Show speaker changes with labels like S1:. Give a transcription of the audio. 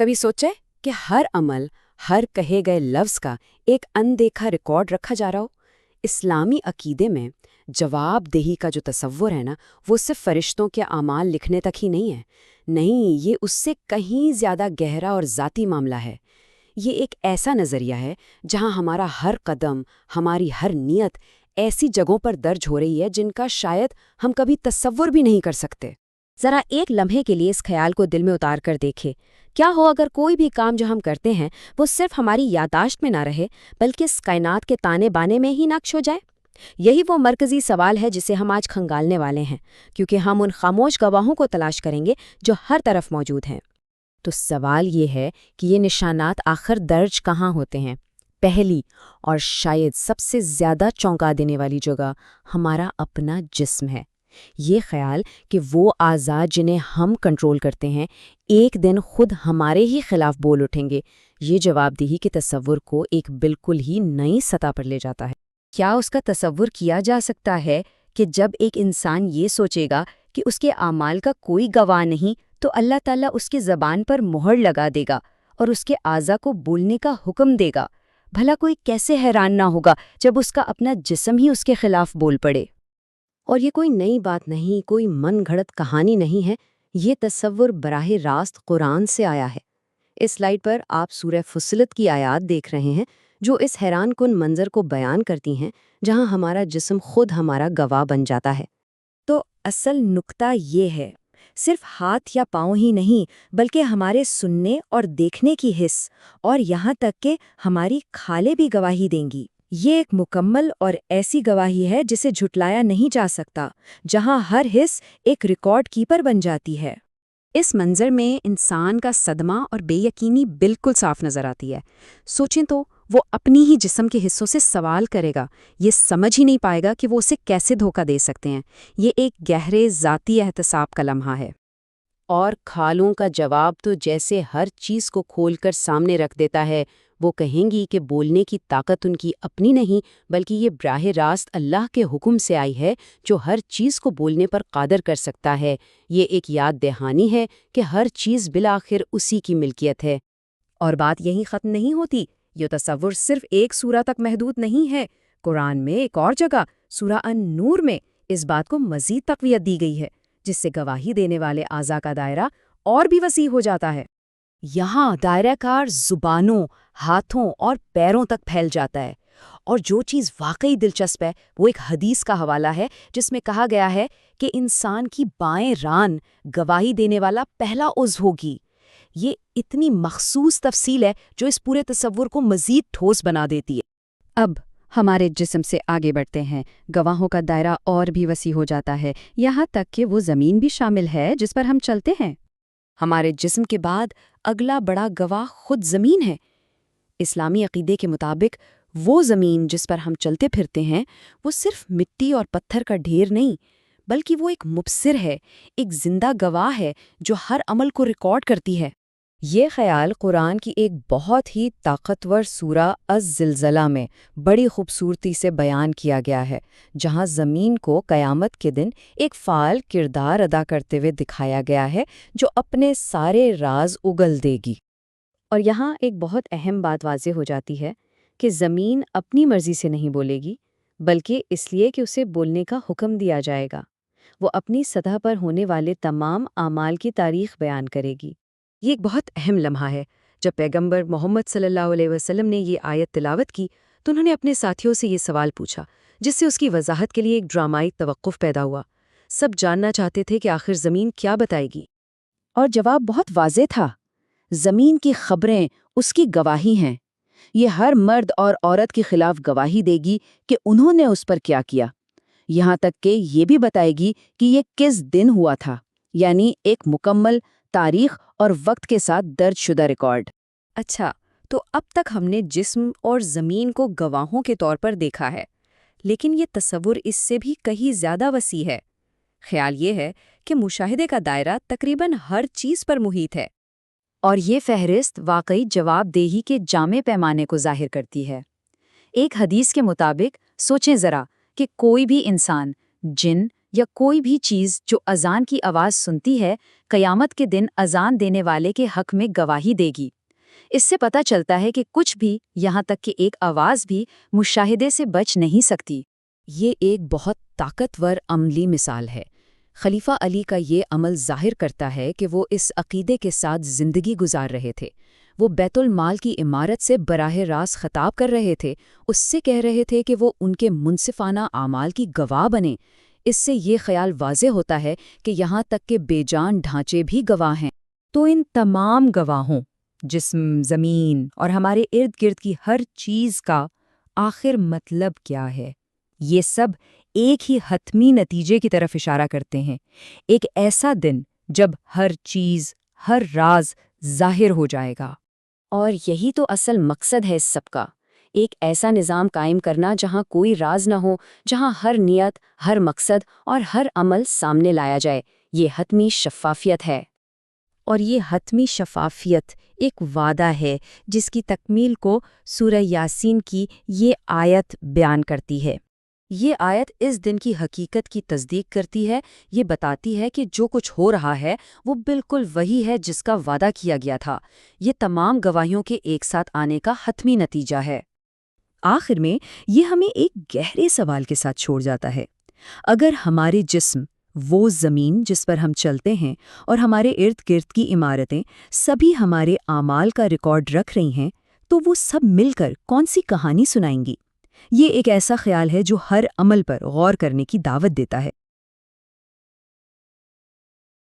S1: کبھی سوچے کہ ہر عمل، ہر کہے گئے لفظ کا ایک اندیکھا ریکارڈ رکھا جا رہا ہو؟ اسلامی عقیدے میں جواب دہی کا جو تصور ہے نا، وہ صرف فرشتوں کے اعمال لکھنے تک ہی نہیں ہے۔ نہیں، یہ اس سے کہیں زیادہ گہرا اور ذاتی معاملہ ہے۔ یہ ایک ایسا نظریہ ہے جہاں ہمارا ہر قدم، ہماری ہر نیت ایسی جگہوں پر درج ہو رہی ہے جن کا شاید ہم کبھی تصور بھی نہیں کر سکتے۔
S2: ذرا ایک لمحے کے لیے اس خیال کو دل میں اتار کر دیکھیں، کیا ہو اگر کوئی بھی کام جو ہم کرتے ہیں وہ صرف ہماری یادداشت میں نہ رہے بلکہ اس کائنات کے تانے بانے میں ہی نقش ہو جائے؟ یہی وہ مرکزی سوال ہے جسے ہم آج کھنگالنے والے ہیں، کیونکہ ہم ان خاموش گواہوں کو تلاش کریں گے جو ہر طرف موجود ہیں۔ تو سوال یہ ہے کہ یہ نشانات آخر درج کہاں ہوتے ہیں؟ پہلی اور شاید سب سے زیادہ چونکا دینے والی جگہ ہمارا اپنا جسم ہے۔ یہ خیال کہ وہ اعضاء جنہیں ہم کنٹرول کرتے ہیں ایک دن خود ہمارے ہی خلاف بول اٹھیں گے، یہ جواب دہی کے تصور کو ایک بالکل ہی نئی سطح پر لے جاتا ہے۔ کیا اس کا تصور کیا جا سکتا ہے کہ جب ایک انسان یہ سوچے گا کہ اس کے اعمال کا کوئی گواہ نہیں تو اللہ تعالیٰ اس کی زبان پر مہر لگا دے گا اور اس کے اعضاء کو بولنے کا حکم دے گا؟ بھلا کوئی کیسے حیران نہ ہوگا جب اس کا اپنا جسم ہی اس کے خلاف بول پڑے؟
S1: اور یہ کوئی نئی بات نہیں، کوئی من گھڑت کہانی نہیں ہے، یہ تصور براہ راست قرآن سے آیا ہے۔ اس سلائیڈ پر آپ سورہ فصلت کی آیات دیکھ رہے ہیں جو اس حیران کن منظر کو بیان کرتی ہیں جہاں ہمارا جسم خود ہمارا گواہ بن جاتا ہے۔
S2: تو اصل نکتہ یہ ہے، صرف ہاتھ یا پاؤں ہی نہیں بلکہ ہمارے سننے اور دیکھنے کی حس اور یہاں تک کہ ہماری کھالیں بھی گواہی دیں گی۔ یہ ایک مکمل اور ایسی گواہی ہے جسے جھٹلایا نہیں جا سکتا، جہاں ہر حس ایک ریکارڈ کیپر بن جاتی ہے۔
S1: اس منظر میں انسان کا صدمہ اور بے یقینی بالکل صاف نظر آتی ہے۔ سوچیں تو وہ اپنی ہی جسم کے حصوں سے سوال کرے گا، یہ سمجھ ہی نہیں پائے گا کہ وہ اسے کیسے دھوکہ دے سکتے ہیں۔ یہ ایک گہرے ذاتی احتساب کا لمحہ ہے۔ اور کھالوں کا جواب تو جیسے ہر چیز کو کھول کر سامنے رکھ دیتا ہے۔ وہ کہیں گی کہ بولنے کی طاقت ان کی اپنی نہیں بلکہ یہ براہ راست اللہ کے حکم سے آئی ہے جو ہر چیز کو بولنے پر قادر کر سکتا ہے۔ یہ ایک یاد دہانی ہے کہ ہر چیز بالآخر اسی کی ملکیت ہے۔
S2: اور بات یہیں ختم نہیں ہوتی، یہ تصور صرف ایک سورہ تک محدود نہیں ہے۔ قرآن میں ایک اور جگہ، سورہ ان-نور میں، اس بات کو مزید تقویت دی گئی ہے، جس سے گواہی دینے والے اعضاء کا دائرہ اور بھی وسیع ہو جاتا ہے۔
S1: یہاں دائرہ کار زبانوں، ہاتھوں اور پیروں تک پھیل جاتا ہے۔ اور جو چیز واقعی دلچسپ ہے وہ ایک حدیث کا حوالہ ہے جس میں کہا گیا ہے کہ انسان کی بائیں ران گواہی دینے والا پہلا عضو ہوگی۔ یہ اتنی مخصوص تفصیل ہے جو اس پورے تصور کو مزید ٹھوس بنا دیتی ہے۔
S2: اب ہمارے جسم سے آگے بڑھتے ہیں۔ گواہوں کا دائرہ اور بھی وسیع ہو جاتا ہے، یہاں تک کہ وہ زمین بھی شامل ہے جس پر ہم چلتے ہیں۔
S1: ہمارے جسم کے بعد اگلا بڑا گواہ خود زمین ہے۔ اسلامی عقیدے کے مطابق وہ زمین جس پر ہم چلتے پھرتے ہیں وہ صرف مٹی اور پتھر کا ڈھیر نہیں بلکہ وہ ایک مبصر ہے، ایک زندہ گواہ ہے جو ہر عمل کو ریکارڈ کرتی ہے۔
S2: یہ خیال قرآن کی ایک بہت ہی طاقتور سورہ الزلزلہ میں بڑی خوبصورتی سے بیان کیا گیا ہے، جہاں زمین کو قیامت کے دن ایک فعال کردار ادا کرتے ہوئے دکھایا گیا ہے جو اپنے سارے راز اگل دے گی۔ اور یہاں ایک بہت اہم بات واضح ہو جاتی ہے کہ زمین اپنی مرضی سے نہیں بولے گی بلکہ اس لیے کہ اسے بولنے کا حکم دیا جائے گا۔ وہ اپنی سطح پر ہونے والے تمام اعمال کی تاریخ بیان کرے گی۔
S1: یہ ایک بہت اہم لمحہ ہے۔ جب پیغمبر محمد صلی اللہ علیہ وسلم نے یہ آیت تلاوت کی تو انہوں نے اپنے ساتھیوں سے یہ سوال پوچھا، جس سے اس کی وضاحت کے لیے ایک ڈرامائی توقف پیدا ہوا۔ سب جاننا چاہتے تھے کہ آخر زمین کیا بتائے گی، اور جواب بہت واضح تھا۔ زمین کی خبریں اس کی گواہی ہیں۔ یہ ہر مرد اور عورت کے خلاف گواہی دے گی کہ انہوں نے اس پر کیا کیا، یہاں تک کہ یہ بھی بتائے گی کہ یہ کس دن ہوا تھا، یعنی ایک مکمل تاریخ اور وقت کے ساتھ درج شدہ ریکارڈ۔
S2: اچھا، تو اب تک ہم نے جسم اور زمین کو گواہوں کے طور پر دیکھا ہے، لیکن یہ تصور اس سے بھی کہیں زیادہ وسیع ہے۔ خیال یہ ہے کہ مشاہدے کا دائرہ تقریباً ہر چیز پر محیط ہے۔
S1: اور یہ فہرست واقعی جواب دہی کے جامع پیمانے کو ظاہر کرتی ہے۔ ایک حدیث کے مطابق سوچیں ذرا کہ کوئی بھی انسان، جن
S3: یا کوئی بھی چیز جو اذان کی آواز سنتی ہے قیامت کے دن اذان دینے والے کے حق میں گواہی دے گی۔ اس سے پتہ چلتا ہے کہ کچھ بھی، یہاں تک کہ ایک آواز بھی، مشاہدے سے بچ نہیں سکتی۔
S2: یہ ایک بہت طاقتور عملی مثال ہے۔ خلیفہ علی کا یہ عمل ظاہر کرتا ہے کہ وہ اس عقیدے کے ساتھ زندگی گزار رہے تھے۔ وہ بیت المال کی عمارت سے براہ راست خطاب کر رہے تھے، اس سے کہہ رہے تھے کہ وہ ان کے منصفانہ اعمال کی گواہ بنیں۔ اس سے یہ خیال واضح ہوتا ہے کہ یہاں تک کہ بے جان ڈھانچے بھی گواہ ہیں۔
S3: تو ان تمام گواہوں، جسم، زمین اور ہمارے ارد گرد کی ہر چیز کا آخر مطلب کیا ہے؟ یہ سب ایک ہی حتمی نتیجے کی طرف اشارہ کرتے ہیں، ایک ایسا دن جب ہر چیز، ہر راز ظاہر ہو جائے گا۔
S2: اور یہی تو اصل مقصد ہے اس سب کا، ایک ایسا نظام قائم کرنا جہاں کوئی راز نہ ہو، جہاں ہر نیت، ہر مقصد اور ہر عمل سامنے لایا جائے۔ یہ حتمی شفافیت ہے۔
S1: اور یہ حتمی شفافیت ایک وعدہ ہے جس کی تکمیل کو سورہ یاسین کی یہ آیت بیان کرتی ہے۔ یہ آیت اس دن کی حقیقت کی تصدیق کرتی ہے، یہ بتاتی ہے کہ جو کچھ ہو رہا ہے وہ بالکل وہی ہے جس کا وعدہ کیا گیا تھا۔ یہ تمام گواہیوں کے ایک ساتھ آنے کا حتمی نتیجہ ہے۔ آخر میں یہ ہمیں ایک گہرے سوال کے ساتھ چھوڑ جاتا ہے۔ اگر ہمارے جسم، وہ زمین جس پر ہم چلتے ہیں، اور ہمارے ارد گرد کی عمارتیں سبھی ہمارے اعمال کا ریکارڈ رکھ رہی ہیں، تو وہ سب مل کر کون سی کہانی سنائیں گی؟ یہ ایک ایسا خیال ہے جو ہر عمل پر غور کرنے کی دعوت دیتا ہے۔